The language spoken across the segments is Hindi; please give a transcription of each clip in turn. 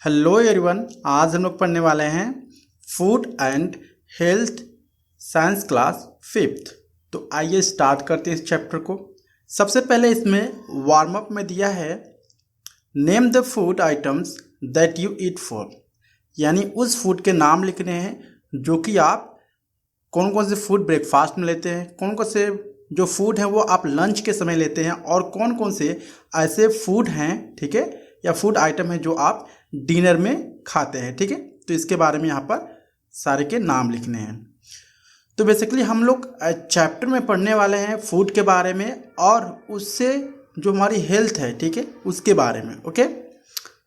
Hello everyone. आज हम लोग पढ़ने वाले हैं food and health science class fifth. तो आइए स्टार्ट करते हैं इस चैप्टर को। सबसे पहले इसमें वार्म अप में दिया है name the food items that you eat for, यानी उस फूड के नाम लिखने हैं जो कि आप कौन कौन से फूड ब्रेकफास्ट में लेते हैं, कौन कौन से जो फूड हैं वो आप लंच के समय लेते हैं, और कौन कौन से ऐसे फूड हैं, ठीक है, या फूड आइटम है जो आप डिनर में खाते हैं। ठीक है, तो इसके बारे में यहाँ पर सारे के नाम लिखने हैं। तो बेसिकली हम लोग चैप्टर में पढ़ने वाले हैं फूड के बारे में और उससे जो हमारी हेल्थ है, ठीक है, उसके बारे में। ओके,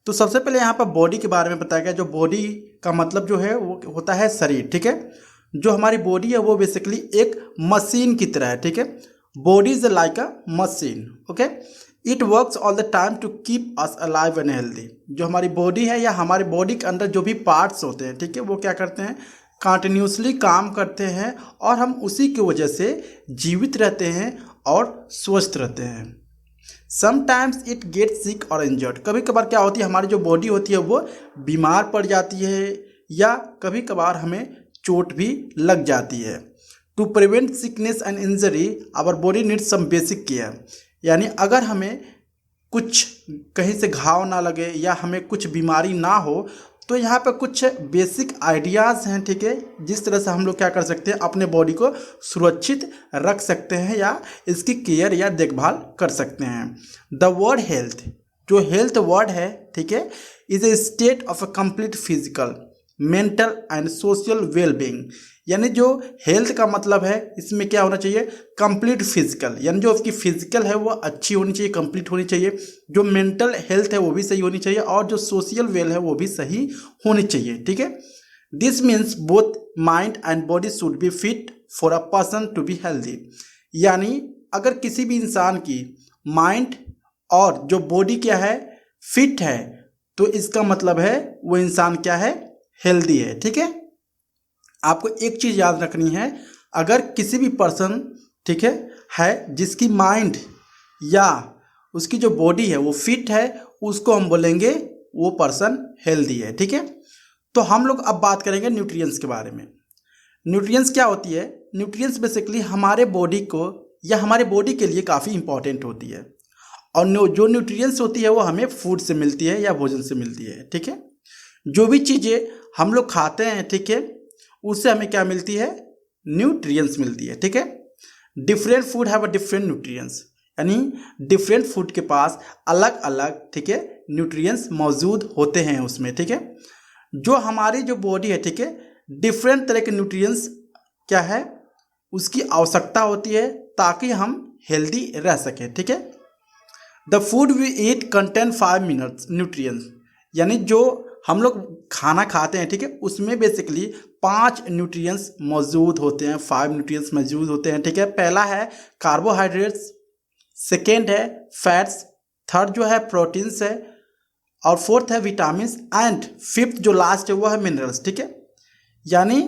तो सबसे पहले यहाँ पर बॉडी के बारे में बताया गया। जो बॉडी का मतलब जो है वो होता है शरीर। ठीक है, जो हमारी बॉडी है वो बेसिकली एक मशीन की तरह है। ठीक है, body is like a machine. Okay, it works all the time to keep us alive and healthy. जो हमारी बॉडी है या हमारे बॉडी के अंदर जो भी पार्ट्स होते हैं, ठीक है, वो क्या करते हैं, कंटिन्यूसली काम करते हैं और हम उसी की वजह से जीवित रहते हैं और स्वस्थ रहते हैं। समटाइम्स इट गेट सिक और इंजर्ड। कभी कभार क्या होती है, हमारी जो बॉडी होती है वो बीमार पड़ जाती है या कभी कभार हमें चोट भी लग जाती है। To prevent sickness and injury our body needs some basic care. यानी अगर हमें कुछ कहीं से घाव ना लगे या हमें कुछ बीमारी ना हो, तो यहाँ पर कुछ बेसिक आइडियाज़ हैं, ठीक है, जिस तरह से हम लोग क्या कर सकते हैं, अपने बॉडी को सुरक्षित रख सकते हैं या इसकी केयर या देखभाल कर सकते हैं। द वर्ड हेल्थ, जो हेल्थ वर्ड है, ठीक है, is a state of a complete physical, mental and social wellbeing. यानी जो हेल्थ का मतलब है इसमें क्या होना चाहिए, कंप्लीट फिजिकल, यानी जो उसकी फिजिकल है वो अच्छी होनी चाहिए, कंप्लीट होनी चाहिए। जो मेंटल हेल्थ है वो भी सही होनी चाहिए और जो सोशल वेल है वो भी सही होनी चाहिए। ठीक है, this means both mind and body should be fit for a person to be healthy. यानी अगर किसी भी इंसान की माइंड और जो बॉडी क्या है, फिट है, तो इसका मतलब है वो इंसान क्या है, हेल्दी है। ठीक है, आपको एक चीज़ याद रखनी है, अगर किसी भी पर्सन, ठीक है जिसकी माइंड या उसकी जो बॉडी है वो फिट है, उसको हम बोलेंगे वो पर्सन हेल्दी है। ठीक है, तो हम लोग अब बात करेंगे न्यूट्रिएंट्स के बारे में। न्यूट्रिएंट्स क्या होती है, न्यूट्रिएंट्स बेसिकली हमारे बॉडी को या हमारे बॉडी के लिए काफ़ी इंपॉर्टेंट होती है, और जो न्यूट्रिएंट्स होती है वो हमें फूड से मिलती है या भोजन से मिलती है। ठीक है, जो भी चीज़ें हम लोग खाते हैं, ठीक है, उससे हमें क्या मिलती है, न्यूट्रिएंट्स मिलती है। ठीक है, different food have a different nutrients, यानी डिफरेंट फूड के पास अलग अलग, ठीक है, न्यूट्रिएंट्स मौजूद होते हैं उसमें। ठीक है, जो हमारी जो बॉडी है, ठीक है, डिफरेंट तरह के न्यूट्रिएंट्स क्या है, उसकी आवश्यकता होती है ताकि हम हेल्दी रह सकें। ठीक है, the food we eat contain 5 minutes nutrients, यानी जो हम लोग खाना खाते हैं, ठीक है, उसमें बेसिकली 5 न्यूट्रिएंट्स मौजूद होते हैं, 5 न्यूट्रिएंट्स मौजूद होते हैं। ठीक है, पहला है कार्बोहाइड्रेट्स, सेकेंड है फैट्स, थर्ड जो है प्रोटीन्स है, और फोर्थ है विटामिन्स, एंड फिफ्थ जो लास्ट है वो है मिनरल्स। ठीक है, यानी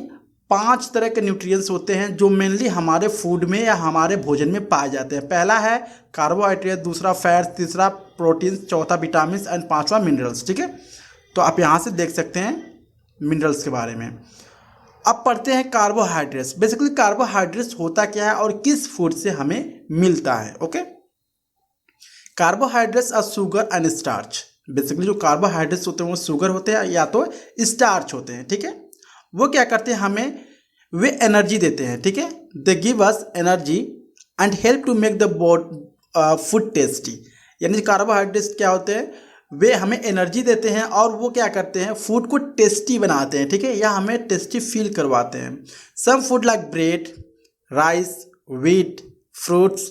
5 तरह के न्यूट्रिएंट्स होते हैं जो मेनली हमारे फूड में या हमारे भोजन में पाए जाते हैं। पहला है कार्बोहाइड्रेट, दूसरा फैट्स, तीसरा प्रोटीन्स, चौथा विटामिन्स एंड पाँचवा मिनरल्स। ठीक है, तो आप यहाँ से देख सकते हैं मिनरल्स के बारे में। अब पढ़ते हैं कार्बोहाइड्रेट्स। बेसिकली कार्बोहाइड्रेट्स होता क्या है और किस फूड से हमें मिलता है। Okay, carbohydrates are sugar and starch. Basically जो कार्बोहाइड्रेट्स होते हैं वो शुगर होते हैं या तो स्टार्च होते हैं। ठीक है, वो क्या करते हैं, हमें वे एनर्जी देते हैं। ठीक है, they give us energy and help to make the food tasty. यानी कार्बोहाइड्रेट्स क्या होते हैं, वे हमें एनर्जी देते हैं और वो क्या करते हैं, फूड को टेस्टी बनाते हैं। ठीक है, या हमें टेस्टी फील करवाते हैं। Some food like bread, rice, wheat, fruits,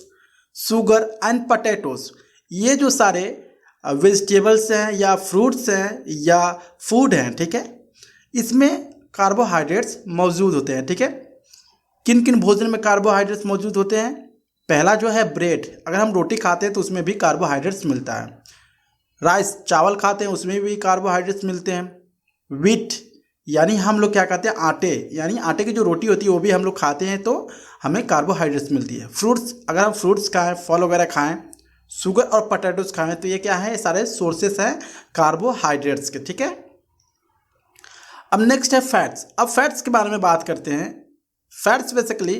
sugar and potatoes, ये जो सारे वेजिटेबल्स हैं या फ्रूट्स हैं या फूड हैं, ठीक है, इसमें कार्बोहाइड्रेट्स मौजूद होते हैं। ठीक है, किन किन भोजन में कार्बोहाइड्रेट्स मौजूद होते हैं, पहला जो है ब्रेड, अगर हम रोटी खाते हैं तो उसमें भी कार्बोहाइड्रेट्स मिलता है। राइस, चावल खाते हैं उसमें भी कार्बोहाइड्रेट्स मिलते हैं। व्हीट यानी हम लोग क्या कहते हैं, आटे, यानी आटे की जो रोटी होती है वो भी हम लोग खाते हैं तो हमें कार्बोहाइड्रेट्स मिलती है। फ्रूट्स, अगर हम फ्रूट्स खाएं, फल वगैरह खाएं, शुगर और पोटैटोज खाएं, तो ये क्या है, ये सारे सोर्सेस हैं कार्बोहाइड्रेट्स के। ठीक है, अब नेक्स्ट है फैट्स। अब फैट्स के बारे में बात करते हैं। फैट्स बेसिकली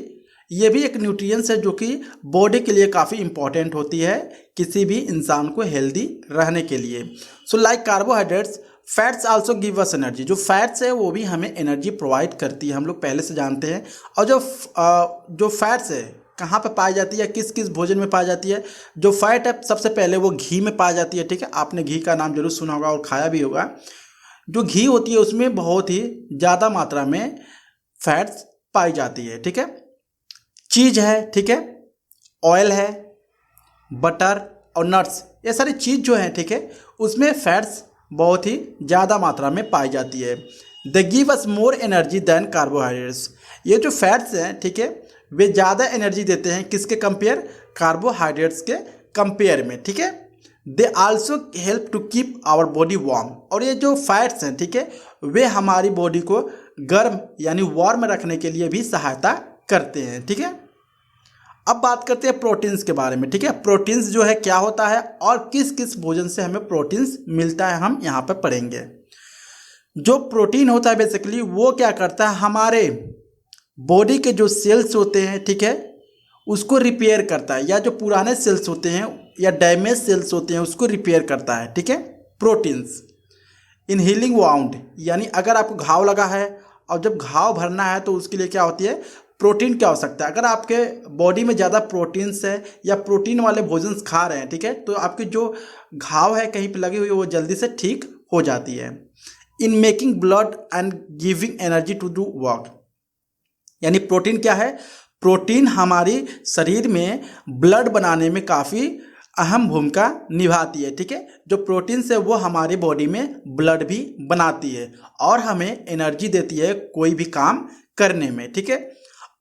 ये भी एक न्यूट्रिएंट्स है जो कि बॉडी के लिए काफ़ी इंपॉर्टेंट होती है किसी भी इंसान को हेल्दी रहने के लिए। So like carbohydrates, fats also give us energy. जो फैट्स है वो भी हमें एनर्जी प्रोवाइड करती है, हम लोग पहले से जानते हैं। और जो फैट्स है कहाँ पे पाई जाती है, किस किस भोजन में पाई जाती है? जो फैट है सबसे पहले वो घी में पाई जाती है, ठीक है। आपने घी का नाम जरूर सुना होगा और खाया भी होगा। जो घी होती है उसमें बहुत ही ज़्यादा मात्रा में फैट्स पाई जाती है, ठीक है। चीज़ है, ठीक है, ऑयल है, बटर और नट्स, ये सारी चीज़ जो है, ठीक है, उसमें फैट्स बहुत ही ज़्यादा मात्रा में पाई जाती है। They give us more energy than carbohydrates. ये जो फैट्स हैं, ठीक है, वे ज़्यादा एनर्जी देते हैं किसके कंपेयर? कार्बोहाइड्रेट्स के कंपेयर में, ठीक है। They also help to keep our body warm. और ये जो फैट्स हैं, ठीक है, वे हमारी बॉडी को गर्म यानी वार्म रखने के लिए भी सहायता करते हैं, ठीक है। अब बात करते हैं प्रोटीन्स के बारे में, ठीक है। प्रोटीन्स जो है क्या होता है और किस किस भोजन से हमें प्रोटीन्स मिलता है, हम यहाँ पर पढ़ेंगे। जो प्रोटीन होता है बेसिकली वो क्या करता है, हमारे बॉडी के जो सेल्स होते हैं, ठीक है, उसको रिपेयर करता है, या जो पुराने सेल्स होते हैं या डैमेज सेल्स होते हैं उसको रिपेयर करता है, ठीक है, प्रोटीन्स। इन हीलिंग वाउंड, यानी अगर आपको घाव लगा है और जब घाव भरना है तो उसके लिए क्या होती है, प्रोटीन की आवश्यकता है। अगर आपके बॉडी में ज़्यादा प्रोटीन्स है या प्रोटीन वाले भोजन खा रहे हैं, ठीक है, तो आपकी जो घाव है कहीं पे लगी हुई वो जल्दी से ठीक हो जाती है। In making blood and giving energy to do work, यानी प्रोटीन क्या है? प्रोटीन हमारी शरीर में ब्लड बनाने में काफ़ी अहम भूमिका निभाती है, ठीक है। जो प्रोटीन है वो हमारी बॉडी में ब्लड भी बनाती है और हमें एनर्जी देती है कोई भी काम करने में, ठीक है।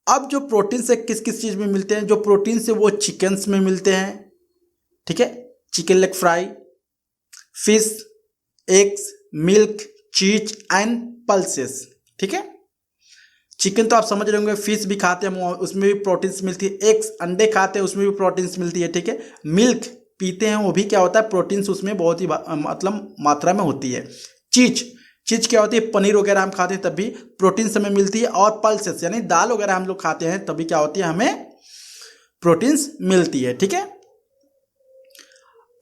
अब जो प्रोटीन से किस किस चीज़ में मिलते हैं? जो प्रोटीन से वो चिकन्स में मिलते हैं, ठीक है, chicken leg fry, fish, eggs, milk, चीज एंड पल्सेस, ठीक है। चिकन तो आप समझ रहे होंगे, फिश भी खाते हैं उसमें भी प्रोटीन्स मिलती है, एग्स अंडे खाते हैं उसमें भी प्रोटीन्स मिलती है, ठीक है। मिल्क पीते हैं वो भी क्या होता है, प्रोटीन्स उसमें बहुत ही मतलब मात्रा में होती है। चीज क्या होती है, पनीर वगैरह हम खाते हैं तब भी प्रोटीन्स हमें मिलती है। और पल्सेस यानी दाल वगैरह हम लोग खाते हैं तभी क्या होती है, हमें प्रोटीन्स मिलती है, ठीक है।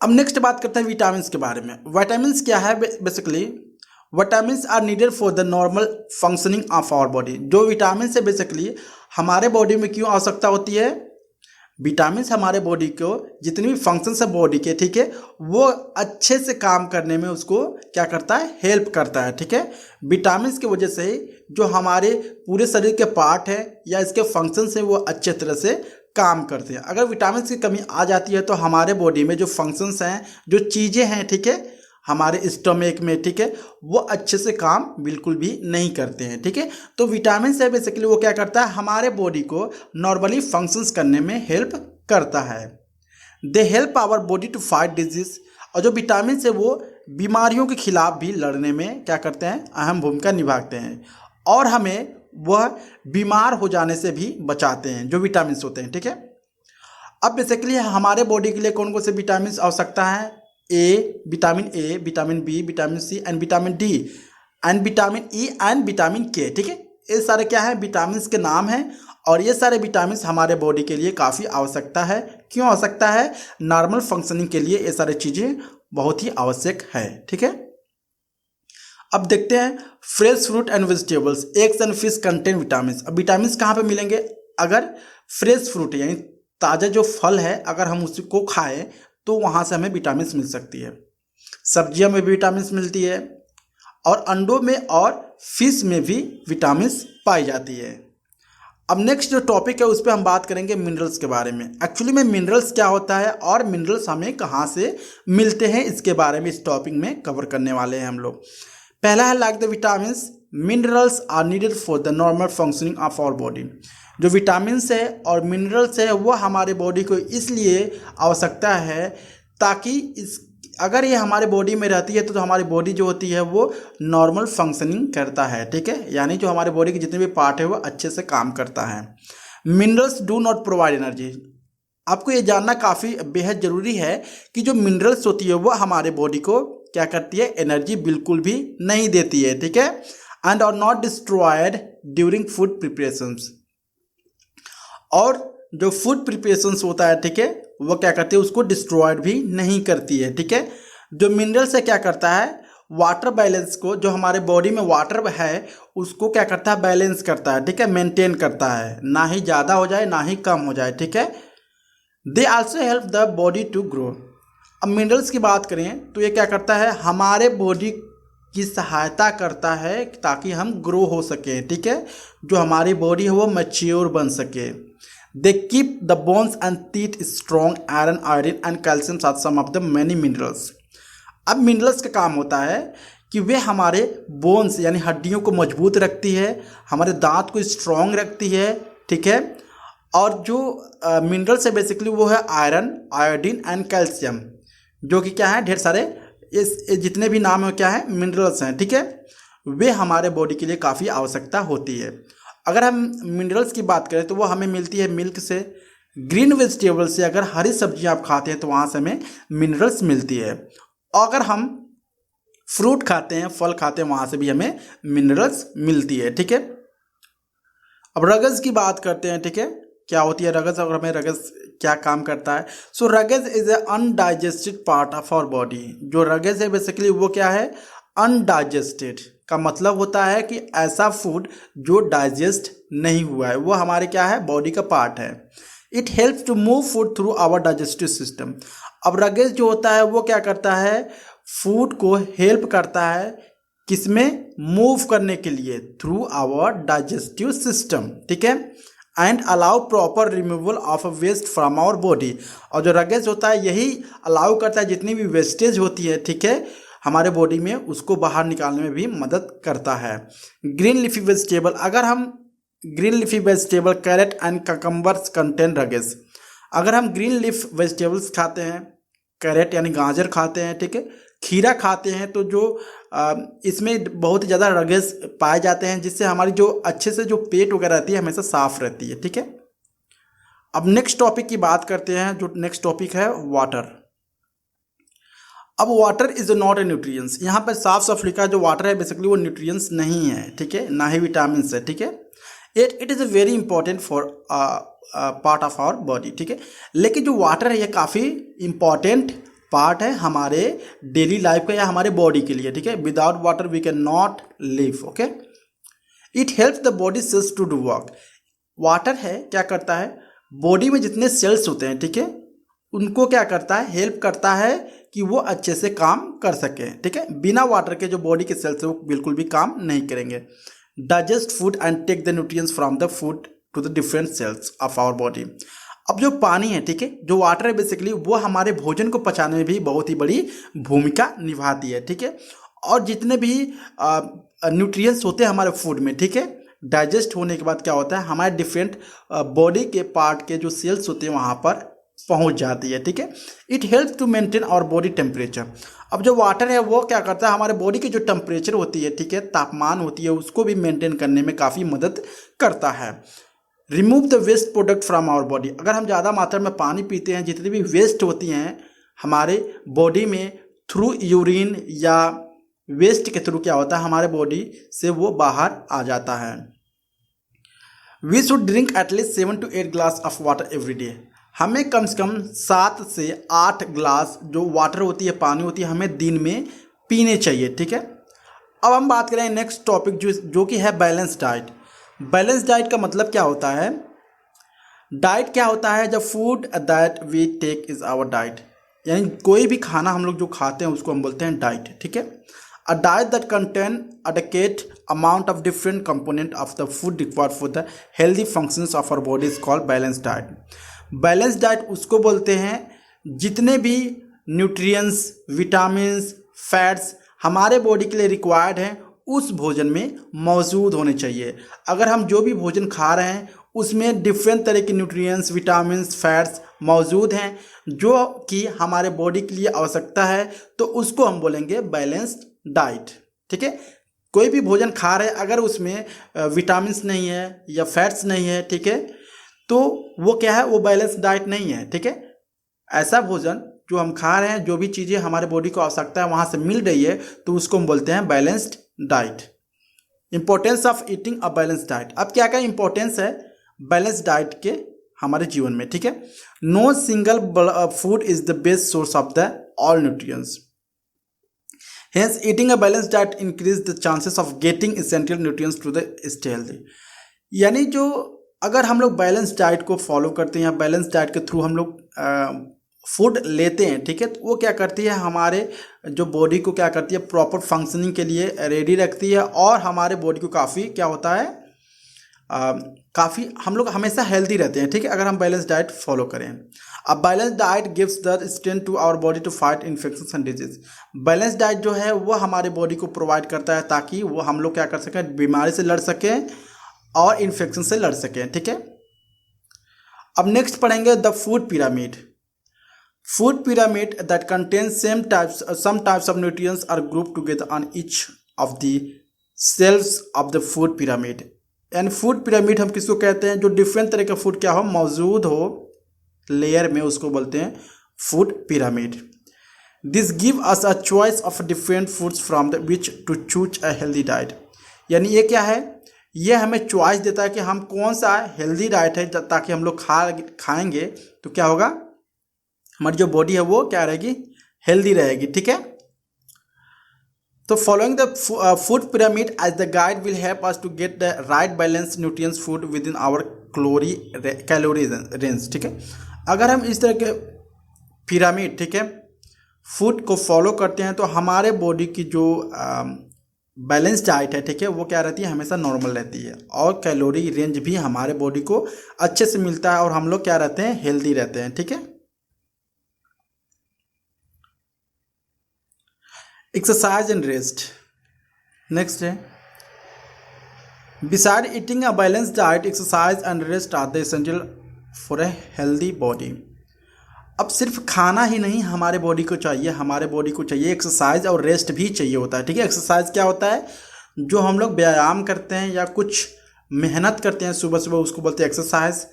अब नेक्स्ट बात करते हैं विटामिन के बारे में। विटामिन क्या है? Basically vitamin are needed for the normal functioning of our body. जो विटामिन से बेसिकली हमारे बॉडी में क्यों आवश्यकता होती है? विटामिन हमारे बॉडी को जितनी भी फंक्शंस है बॉडी के, ठीक है, वो अच्छे से काम करने में उसको क्या करता है, हेल्प करता है, ठीक है। विटामिन की वजह से जो हमारे पूरे शरीर के पार्ट है या इसके फंक्शंस हैं वो अच्छे तरह से काम करते हैं। अगर विटामिन की कमी आ जाती है तो हमारे बॉडी में जो फंक्शंस हैं, जो चीज़ें हैं, ठीक है, हमारे स्टमक में, ठीक है, वो अच्छे से काम बिल्कुल भी नहीं करते हैं, ठीक है। तो विटामिन से बेसिकली वो क्या करता है, हमारे बॉडी को नॉर्मली फंक्शंस करने में हेल्प करता है। They help our body to fight disease. और जो विटामिन से वो बीमारियों के खिलाफ भी लड़ने में क्या करते हैं, अहम भूमिका निभाते हैं और हमें वह बीमार हो जाने से भी बचाते हैं जो विटामिन होते हैं, ठीक है। अब बेसिकली हमारे बॉडी के लिए कौन कौन से विटामिन आवश्यकता है? Vitamin A, vitamin B, vitamin C and vitamin D and vitamin E and vitamin K, ठीक है। ये सारे क्या है, विटामिन के नाम हैं और ये सारे विटामिन हमारे बॉडी के लिए काफ़ी आवश्यकता है। क्यों आवश्यकता है? नॉर्मल फंक्शनिंग के लिए ये सारी चीज़ें बहुत ही आवश्यक है, ठीक है। अब देखते हैं fresh fruit and vegetables, eggs and fish contain vitamin. अब विटामिन कहाँ पे मिलेंगे? अगर फ्रेश फ्रूट यानी ताज़ा जो फल है अगर हम उसको खाएं तो वहाँ से हमें विटामिन मिल सकती है। सब्जियों में भी विटामिन मिलती है और अंडों में और फिश में भी विटामिन पाई जाती है। अब नेक्स्ट जो टॉपिक है उस पर हम बात करेंगे मिनरल्स के बारे में। एक्चुअली में मिनरल्स क्या होता है और मिनरल्स हमें कहाँ से मिलते हैं, इसके बारे में इस टॉपिक में कवर करने वाले हैं हम लोग। पहला है like the vitamin, minerals are needed for the normal functioning of our body. जो विटामिन है और मिनरल्स है वो हमारे बॉडी को इसलिए आवश्यकता है ताकि अगर ये हमारे बॉडी में रहती है तो हमारी बॉडी जो होती है वो नॉर्मल फंक्शनिंग करता है, ठीक है, यानी जो हमारे बॉडी के जितने भी पार्ट है वो अच्छे से काम करता है। Minerals do not provide energy. आपको ये जानना काफ़ी बेहद ज़रूरी है कि जो मिनरल्स होती है वो हमारे बॉडी को क्या करती है, एनर्जी बिल्कुल भी नहीं देती है, ठीक है। And are not destroyed during food preparations. और जो फूड प्रिपरेशंस होता है, ठीक है, वो क्या करती है, उसको डिस्ट्रॉयड भी नहीं करती है, ठीक है। जो मिनरल्स है क्या करता है, वाटर बैलेंस को, जो हमारे बॉडी में वाटर है उसको क्या करता है, बैलेंस करता है, ठीक है, मेंटेन करता है, ना ही ज़्यादा हो जाए ना ही कम हो जाए, ठीक है। They also help the body to grow. अब मिनरल्स की बात करें तो ये क्या करता है, हमारे बॉडी की सहायता करता है ताकि हम ग्रो हो सके, ठीक है, जो हमारी बॉडी है वो मैच्योर बन सके। They keep the bones and teeth strong, iron, iodine and calcium are some of the many minerals. अब मिनरल्स का काम होता है कि वे हमारे बोन्स यानी हड्डियों को मजबूत रखती है, हमारे दांत को स्ट्रॉन्ग रखती है, ठीक है। और जो मिनरल्स है बेसिकली वो है आयरन, आयोडीन एंड कैल्शियम, जो कि क्या है, ढेर सारे इस जितने भी नाम है क्या है, मिनरल्स हैं, ठीक है। वे हमारे बॉडी के लिए काफ़ी आवश्यकता होती है। अगर हम मिनरल्स की बात करें तो वो हमें मिलती है मिल्क से, ग्रीन वेजिटेबल से, अगर हरी सब्जियां आप खाते हैं तो वहाँ से हमें मिनरल्स मिलती है। अगर हम फ्रूट खाते हैं, फल खाते हैं, वहाँ से भी हमें मिनरल्स मिलती है, ठीक है। अब रगज़ की बात करते हैं, ठीक है, क्या होती है रगज़ और हमें रगज़ क्या काम करता है। So roughage is a undigested part of our body. जो रगज़ है बेसिकली वो क्या है, अनडाइजेस्टेड का मतलब होता है कि ऐसा फूड जो डाइजेस्ट नहीं हुआ है, वो हमारे क्या है, बॉडी का पार्ट है। It helps to move food through our digestive system. अब रगेज जो होता है वो क्या करता है, फूड को हेल्प करता है किसमें, मूव करने के लिए, थ्रू आवर डाइजेस्टिव सिस्टम, ठीक है, and allow proper removal of waste from our body. और जो रगेज होता है यही अलाउ करता है जितनी भी वेस्टेज होती है, ठीक है, हमारे बॉडी में, उसको बाहर निकालने में भी मदद करता है। ग्रीन लीफी वेजिटेबल, अगर हम green leafy vegetable carrot and cucumbers contain roughage. अगर हम ग्रीन लीफ वेजिटेबल्स खाते हैं, कैरेट यानी गाजर खाते हैं, ठीक है, खीरा खाते हैं, तो जो इसमें बहुत ज़्यादा रगेज पाए जाते हैं, जिससे हमारी जो अच्छे से जो पेट वगैरह रहती है हमेशा साफ रहती है, ठीक है। अब नेक्स्ट टॉपिक की बात करते हैं, जो नेक्स्ट टॉपिक है वाटर। अब water is not a nutrients. यहाँ पर साफ साफ लिखा है जो वाटर है बेसिकली वो न्यूट्रिएंट्स नहीं है, ठीक है, ना ही विटामिन है, ठीक है। It is a very important for part of our body, ठीक है। लेकिन जो वाटर है ये काफ़ी इंपॉर्टेंट पार्ट है हमारे डेली लाइफ का या हमारे बॉडी के लिए, ठीक है। Without water we can not live, okay. It helps the body cells to do work. Water है क्या करता है, बॉडी में जितने सेल्स होते हैं, ठीक है, उनको क्या करता है, हेल्प करता है कि वो अच्छे से काम कर सके, ठीक है। बिना वाटर के जो बॉडी के सेल्स है वो बिल्कुल भी काम नहीं करेंगे। Digest food and take the nutrients from the food to the different cells of our body. अब जो पानी है, ठीक है, जो वाटर है बेसिकली वो हमारे भोजन को पचाने में भी बहुत ही बड़ी भूमिका निभाती है, ठीक है। और जितने भी न्यूट्रिएंट्स होते हैं हमारे फूड में, ठीक है, डाइजेस्ट होने के बाद क्या होता है, हमारे डिफरेंट बॉडी के पार्ट के जो सेल्स होते हैं वहाँ पर पहुँच जाती है, ठीक है। It help to maintain our body temperature. अब जो वाटर है वो क्या करता है, हमारे बॉडी की जो टेम्परेचर होती है, ठीक है, तापमान होती है, उसको भी मेंटेन करने में काफ़ी मदद करता है। Remove the waste product from our body. अगर हम ज़्यादा मात्रा में पानी पीते हैं, जितनी भी वेस्ट होती हैं हमारे बॉडी में, थ्रू यूरिन या वेस्ट के थ्रू क्या होता है, हमारे बॉडी से वो बाहर आ जाता है। We should drink at least 7 to 8 glass of water every day. हमें कम से कम 7 से 8 ग्लास जो वाटर होती है, पानी होती है, हमें दिन में पीने चाहिए, ठीक है। अब हम बात करें नेक्स्ट टॉपिक जो कि है बैलेंस डाइट। बैलेंस डाइट का मतलब क्या होता है, डाइट क्या होता है, जब food that we take is our diet, यानी कोई भी खाना हम लोग जो खाते हैं उसको हम बोलते हैं डाइट, ठीक है। A diet that contain adequate amount of different component of the food required for the healthy functions of our body is called balanced diet. Balance diet उसको बोलते हैं जितने भी न्यूट्रिएंट्स, विटामिन्स, फैट्स हमारे बॉडी के लिए रिक्वायर्ड हैं उस भोजन में मौजूद होने चाहिए। अगर हम जो भी भोजन खा रहे हैं उसमें डिफरेंट तरह के न्यूट्रिएंट्स, विटामिन्स, फैट्स मौजूद हैं जो कि हमारे बॉडी के लिए आवश्यकता है, तो उसको हम बोलेंगे बैलेंस्ड डाइट, ठीक है। कोई भी भोजन खा रहे हैं अगर उसमें विटामिन्स नहीं है या फैट्स नहीं है, ठीक है, तो वो क्या है, वो बैलेंस डाइट नहीं है, ठीक है। ऐसा भोजन जो हम खा रहे हैं, जो भी चीज़ें हमारे बॉडी को आवश्यकता है वहाँ से मिल रही है, तो उसको हम बोलते हैं balanced diet. Importance of eating a balance diet. अब क्या क्या इंपॉर्टेंस है बैलेंस डाइट के हमारे जीवन में, ठीक है। No single food is the best source of the all nutrients, hence eating a balance diet increase the chances of getting essential nutrients to the stay healthy. यानी जो अगर हम लोग बैलेंस डाइट को फॉलो करते हैं या बैलेंस डाइट के थ्रू हम लोग फूड लेते हैं, ठीक है, तो वो क्या करती है हमारे जो बॉडी को क्या करती है प्रॉपर फंक्शनिंग के लिए रेडी रखती है और हमारे बॉडी को काफ़ी क्या होता है काफ़ी हम लोग हमेशा हेल्दी रहते हैं, ठीक है, अगर हम बैलेंस डाइट फॉलो करें। अब balance diet gives the strength to our body to fight infections and disease. Balance diet जो है वो हमारे बॉडी को प्रोवाइड करता है ताकि वो हम लोग क्या कर सकें बीमारी से लड़ सकें और इन्फेक्शन से लड़ सकें, ठीक है। अब नेक्स्ट पढ़ेंगे the food pyramid. Food pyramid that contains some types of nutrients are grouped together on each of the shelves of the food pyramid। And food pyramid हम किसको कहते हैं, जो डिफरेंट तरह का फूड क्या हो मौजूद हो लेयर में, उसको बोलते हैं food pyramid. This give us a choice of different foods from the which to choose a healthy diet. यानी ये क्या है, ये हमें चॉइस देता है कि हम कौन सा हेल्दी डाइट है ताकि हम लोग खाएंगे तो क्या होगा हमारी जो बॉडी है वो क्या रहेगी हेल्दी रहेगी, ठीक है। तो following the food pyramid as the guide will help us to get the right balance nutrients food within our calorie range, ठीक है। अगर हम इस तरह के पिरामिड, ठीक है, फूड को फॉलो करते हैं तो हमारे बॉडी की जो बैलेंस डाइट है, ठीक है, वो क्या रहती है हमेशा नॉर्मल रहती है और कैलोरी रेंज भी हमारे बॉडी को अच्छे से मिलता है और हम लोग क्या रहते हैं हेल्दी रहते हैं, ठीक है। एक्सरसाइज एंड रेस्ट नेक्स्ट है। Beside eating a balance diet exercise and rest are the essential for a healthy body. अब सिर्फ खाना ही नहीं हमारे बॉडी को चाहिए, हमारे बॉडी को चाहिए एक्सरसाइज और रेस्ट भी चाहिए होता है, ठीक है। एक्सरसाइज क्या होता है, जो हम लोग व्यायाम करते हैं या कुछ मेहनत करते हैं सुबह सुबह उसको बोलते हैं एक्सरसाइज,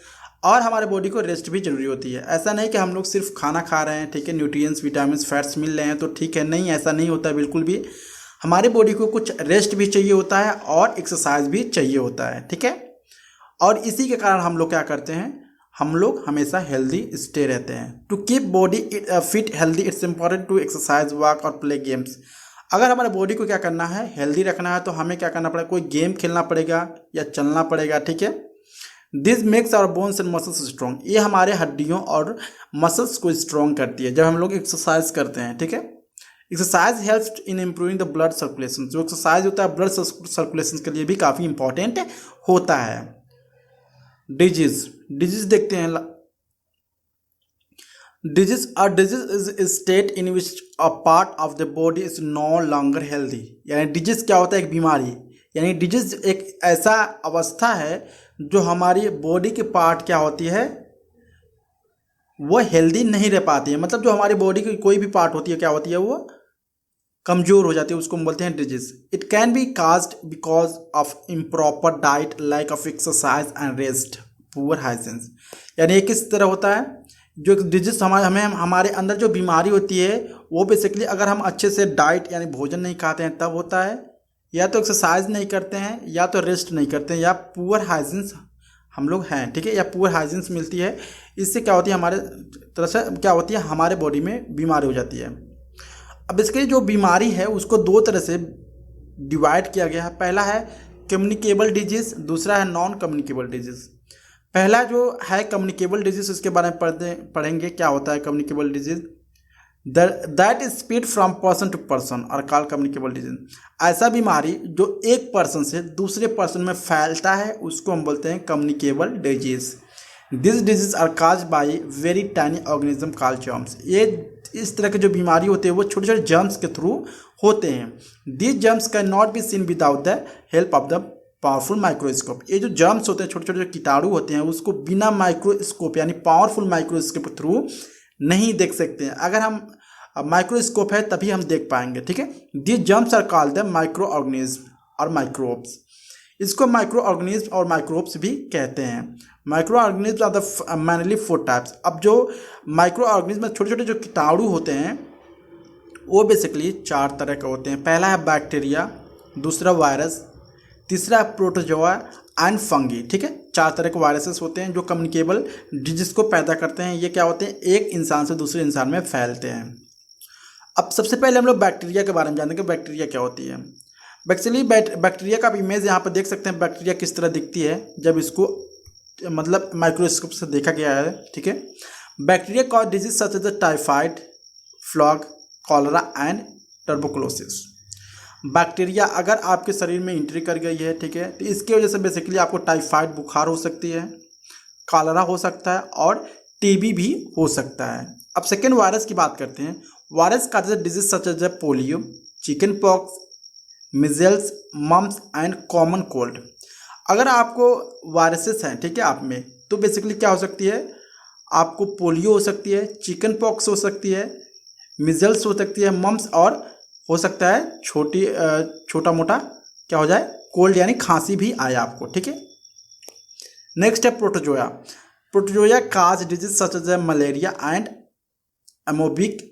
और हमारे बॉडी को रेस्ट भी जरूरी होती है। ऐसा नहीं कि हम लोग सिर्फ खाना खा रहे हैं, ठीक है, न्यूट्रिएंट्स विटामिन फैट्स मिल रहे हैं तो ठीक है, नहीं ऐसा नहीं होता है बिल्कुल भी। हमारे बॉडी को कुछ रेस्ट भी चाहिए होता है और एक्सरसाइज भी चाहिए होता है, ठीक है। और इसी के कारण हम लोग क्या करते हैं, हम लोग हमेशा हेल्दी स्टे रहते हैं। To keep body fit healthy it's important to exercise walk और प्ले गेम्स। अगर हमारे बॉडी को क्या करना है हेल्दी रखना है तो हमें क्या करना पड़ेगा, कोई गेम खेलना पड़ेगा या चलना पड़ेगा, ठीक है। This makes our bones and muscles strong. ये हमारे हड्डियों और मसल्स को स्ट्रॉन्ग करती है जब हम लोग एक्सरसाइज करते हैं, ठीक है। Exercise helps in improving the blood circulation. जो एक्सरसाइज होता है ब्लड सर्कुलेशन के लिए भी काफ़ी इंपॉर्टेंट होता है। डिजीज देखते हैं। Disease is state in which a part of the body is no longer healthy. यानी डिजीज क्या होता है, एक बीमारी। यानी डिजीज एक ऐसा अवस्था है जो हमारी बॉडी के पार्ट क्या होती है वो हेल्दी नहीं रह पाती है। मतलब जो हमारी बॉडी की कोई भी पार्ट होती है क्या होती है वो कमज़ोर हो जाती है, उसको हम बोलते हैं disease. It can be caused because of improper diet, lack of exercise and rest, poor hygiene. यानी ये किस तरह होता है, जो डिजीज हमारे अंदर जो बीमारी होती है वो बेसिकली अगर हम अच्छे से डाइट यानी भोजन नहीं खाते हैं तब होता है, या तो एक्सरसाइज नहीं करते हैं, या तो रेस्ट नहीं करते हैं, या पुअर हाइजीन्स हम लोग हैं, ठीक है, या पुअर हाइजीन्स मिलती है। इससे क्या होती है हमारे तरह से क्या होती है हमारे बॉडी में बीमारी हो जाती है। अब इसकी जो बीमारी है उसको दो तरह से डिवाइड किया गया है। पहला है कम्युनिकेबल डिजीज़, दूसरा है नॉन कम्युनिकेबल डिजीज़। पहला जो है कम्युनिकेबल डिजीज़, इसके बारे में पढ़ेंगे क्या होता है communicable disease. That is spread from person to person और कॉल्ड कम्युनिकेबल डिजीज। ऐसा बीमारी जो एक पर्सन से दूसरे पर्सन में फैलता है उसको हम बोलते हैं communicable disease. This disease are cause by very tiny organism called germs. ये इस तरह के जो बीमारी होते हैं वो छोटे छोटे जर्म्स के थ्रू होते हैं। This germs can not be seen without the help of the powerful microscope. ये जो जर्म्स होते हैं छोटे छोटे जो कीटाणु होते हैं उसको बिना माइक्रोस्कोप यानी पावरफुल माइक्रोस्कोप के थ्रू नहीं देख सकते हैं। अगर हम माइक्रोस्कोप है तभी हम देख पाएंगे, ठीक है। This germs are called the micro organism और माइक्रोब्स। इसको माइक्रो ऑर्गेनिज्म और माइक्रोब्स भी कहते हैं। Micro organism are the mainly 4 types. अब जो माइक्रो ऑर्गेनिज्म में छोटे छोटे जो कीटाणु होते हैं वो बेसिकली 4 तरह के होते हैं। पहला है बैक्टीरिया, दूसरा वायरस, तीसरा है प्रोटोजोआ एंड फंगी, ठीक है। 4 तरह के वायरसेस होते हैं जो कम्युनिकेबल डिजीज को पैदा करते हैं। ये क्या होते हैं, एक इंसान से दूसरे इंसान में फैलते हैं। अब सबसे पहले हम लोग बैक्टीरिया के बारे में जानेंगे। बैक्टीरिया क्या होती है। एक्चुअली बैक्टीरिया का आप इमेज यहाँ पर देख सकते हैं। बैक्टीरिया किस तरह दिखती है जब इसको मतलब माइक्रोस्कोप से देखा गया है, ठीक है। Bacteria cause disease such as typhoid, फ्लॉग, कॉलरा एंड टर्बोक्लोसिस। बैक्टीरिया अगर आपके शरीर में एंट्री कर गई है, ठीक है, तो इसकी वजह से बेसिकली आपको टाइफाइड बुखार हो सकती है, कॉलरा हो सकता है और टीबी भी हो सकता है। अब सेकेंड वायरस की बात करते हैं। वायरस का disease such as polio, chicken pox, measles, mumps and common cold. अगर आपको वायरसेस हैं, ठीक है, आप में, तो बेसिकली क्या हो सकती है, आपको पोलियो हो सकती है, चिकन पॉक्स हो सकती है, मिजल्स हो सकती है, मम्स, और हो सकता है छोटा मोटा क्या हो जाए, कोल्ड यानी खांसी भी आए आपको, ठीक है। नेक्स्ट है protozoa. Protozoa cause disease such as malaria and amoebic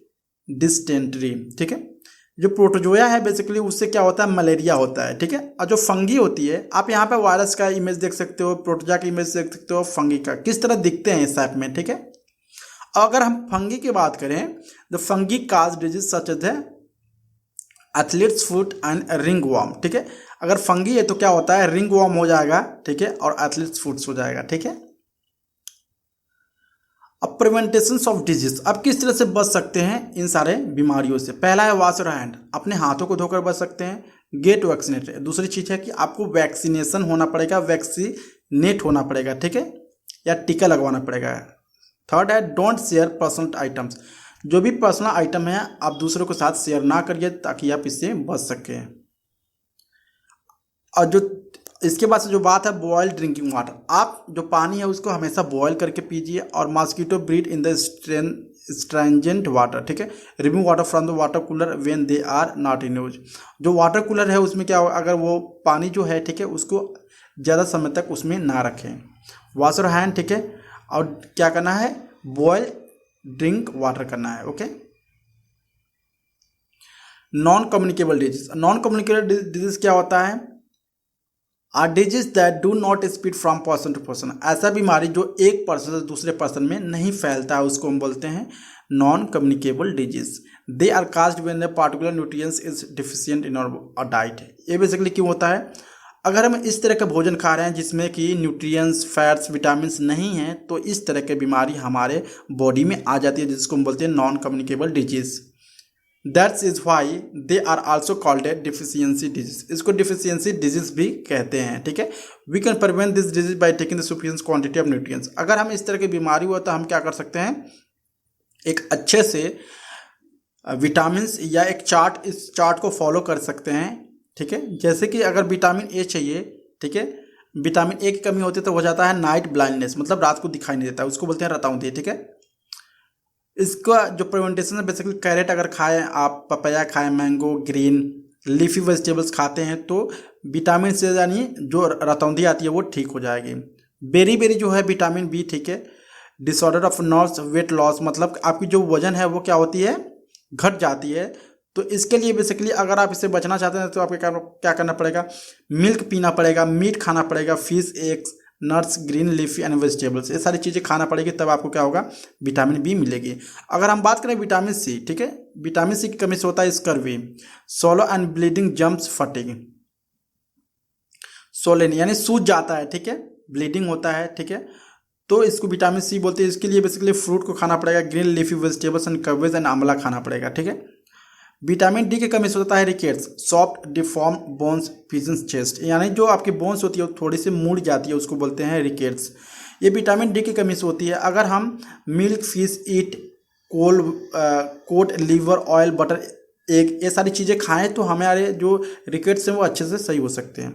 dysentery, ठीक है। जो प्रोटोजोआ है बेसिकली उससे क्या होता है, मलेरिया होता है, ठीक है। और जो फंगी होती है, आप यहाँ पे वायरस का इमेज देख सकते हो, प्रोटोजोआ का इमेज देख सकते हो, फंगी का किस तरह दिखते हैं इस टाइप में, ठीक है। अगर हम फंगी की बात करें, the fungi cause disease such as athlete's foot and ringworm, ठीक है। अगर फंगी है तो क्या होता है, रिंग वॉर्म हो जाएगा, ठीक है, और एथलीट्स फुट्स हो जाएगा, ठीक है। अब प्रिवेंटेशन ऑफ डिजीज, अब किस तरह से बच सकते हैं इन सारे बीमारियों से। पहला है वॉश योर हैंड, अपने हाथों को धोकर बच सकते हैं। गेट वैक्सीनेटेड, दूसरी चीज है कि आपको वैक्सीनेशन होना पड़ेगा, वैक्सीनेट होना पड़ेगा, ठीक है, या टीका लगवाना पड़ेगा। थर्ड है डोंट शेयर पर्सनल आइटम्स, जो भी पर्सनल आइटम है आप दूसरों के साथ शेयर ना करिए ताकि आप इससे बच सकें। और जो इसके बाद से जो बात है बॉयल ड्रिंकिंग वाटर, आप जो पानी है उसको हमेशा बॉयल करके पीजिए। और mosquito breed in the stagnant water, ठीक है। Remove water from the water cooler when they are not in use. जो वाटर कूलर है उसमें क्या अगर वो पानी जो है, ठीक है, उसको ज़्यादा समय तक उसमें ना रखें। वॉश योर हैंड, ठीक है, और क्या करना है, बॉयल ड्रिंक वाटर करना है, okay. Non communicable disease, non communicable disease क्या होता है, are disease that do not spread from person to person. ऐसा बीमारी जो एक पर्सन से दूसरे पर्सन में नहीं फैलता है उसको हम बोलते हैं non communicable disease. They are caused when the particular nutrients is deficient in our diet. ये बेसिकली क्यों होता है, अगर हम इस तरह का भोजन खा रहे हैं जिसमें कि न्यूट्रिएंट्स, फैट्स, विटामिन्स नहीं हैं, तो इस तरह की बीमारी हमारे बॉडी में आ जाती है जिसको हम बोलते हैं non communicable disease. That's is why they are also called a deficiency disease. इसको डिफिशियंसी डिजीज भी कहते हैं, ठीक है। We can prevent this disease by taking the sufficient quantity of nutrients. अगर हम इस तरह की बीमारी हुआ तो हम क्या कर सकते हैं, एक अच्छे से विटामिन्स या एक चार्ट, इस चार्ट को फॉलो कर सकते हैं, ठीक है। जैसे कि अगर विटामिन ए चाहिए, ठीक है, विटामिन ए की कमी होती है तो हो जाता है नाइट ब्लाइंडनेस, मतलब रात को दिखाई नहीं देता, उसको बोलते हैं रतौंधी, ठीक है। इसका जो प्रिवेंटेशन है बेसिकली कैरेट अगर खाएं आप, पपाया खाएं, मैंगो, ग्रीन लीफी वेजिटेबल्स खाते हैं तो विटामिन से यानी जो रतौंधी आती है वो ठीक हो जाएगी। बेरी बेरी जो है विटामिन बी, ठीक है। Disorder of nerves, weight loss, मतलब आपकी जो वजन है वो क्या होती है, घट जाती है। तो इसके लिए बेसिकली अगर आप इससे बचना चाहते हैं तो आपको क्या करना पड़ेगा, मिल्क पीना पड़ेगा, मीट खाना पड़ेगा, fish, eggs, nuts, green leafy and vegetables, ये सारी चीज़ें खाना पड़ेगी, तब आपको क्या होगा, विटामिन बी मिलेगी। अगर हम बात करें विटामिन सी, ठीक है, विटामिन सी की कमी से होता है scurvy, swollen and bleeding, jumps, fatigue. Swollen यानी सूज जाता है, ठीक है, ब्लीडिंग होता है, ठीक है, तो इसको विटामिन सी बोलते हैं। इसके लिए बेसिकली फ्रूट को खाना पड़ेगा, green leafy vegetables and cabbage and आंवला खाना पड़ेगा, ठीक है। विटामिन डी की कमी से होता है rickets, soft deform bones, pigeon's chest, यानी जो आपकी बोन्स होती है वो थोड़ी सी मुड़ जाती है, उसको बोलते हैं रिकेट्स। ये विटामिन डी की कमी से होती है। अगर हम milk, fish, meat, cod, liver, oil, butter, egg, ये सारी चीज़ें खाएं तो हमारे जो रिकेट्स हैं वो अच्छे से सही हो सकते हैं।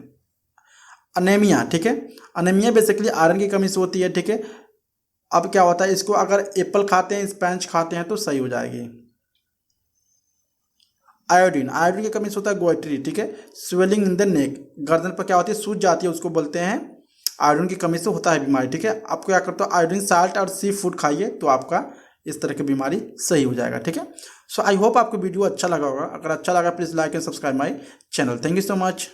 अनेमिया, ठीक है, अनेमिया बेसिकली आयरन की कमी से होती है, ठीक है। अब क्या होता है, इसको अगर एप्पल खाते हैं, स्पैंच खाते हैं तो सही हो जाएगी। आयोडीन, आयोडीन की कमी से होता है गोइट्री, ठीक है। स्वेलिंग इन द नेक, गर्दन पर क्या होती है, सूज जाती है, उसको बोलते हैं आयोडीन की कमी से होता है बीमारी, ठीक है। आपको क्या करते हो, आयोडीन साल्ट और सी फूड खाइए तो आपका इस तरह की बीमारी सही हो जाएगा, ठीक है। सो आई होप आपको वीडियो अच्छा लगा होगा। अगर अच्छा लगा please like and subscribe my channel. Thank you so much.